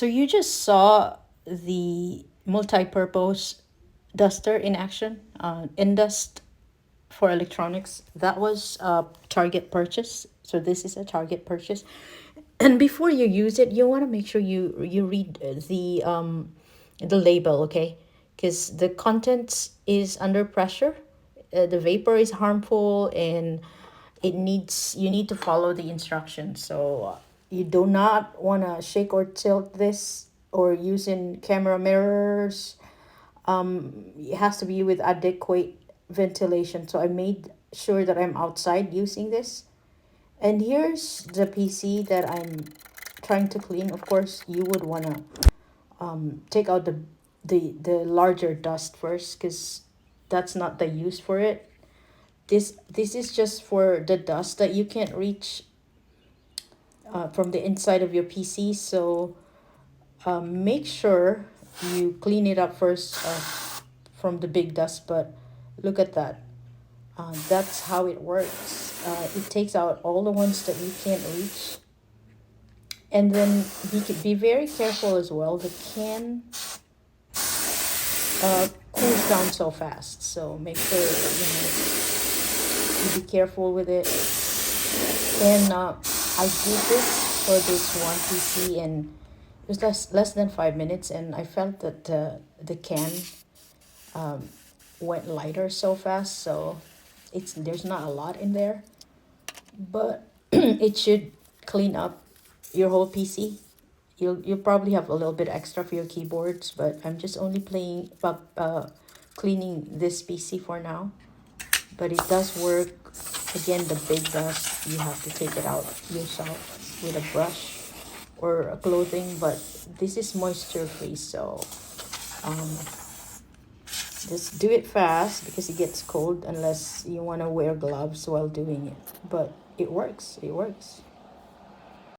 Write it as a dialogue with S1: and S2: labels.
S1: So you just saw the multi-purpose duster in action, Endust for electronics. That was a Target purchase. So this is a Target purchase. And before you use it, you want to make sure you read the label, okay? Because the contents is under pressure. The vapor is harmful, and you need to follow the instructions. So you do not want to shake or tilt this or using camera mirrors. It has to be with adequate ventilation. So I made sure that I'm outside using this. And here's the PC that I'm trying to clean. Of course, you would want to take out the larger dust first, because that's not the use for it. This is just for the dust that you can't reach from the inside of your PC. So make sure you clean it up first from the big dust. But look at that. That's how it works. It takes out all the ones that you can't reach. And then be very careful as well. The can cools down so fast. So make sure you be careful with it. And I did this for this one PC, and it was less than 5 minutes, and I felt that the can went lighter so fast. So there's not a lot in there, but it should clean up your whole PC. You'll probably have a little bit extra for your keyboards, but I'm just only cleaning this PC for now. But it does work. Again, the big dust, you have to take it out yourself with a brush or a clothing. But this is moisture free, so just do it fast because it gets cold, unless you want to wear gloves while doing it. But it works.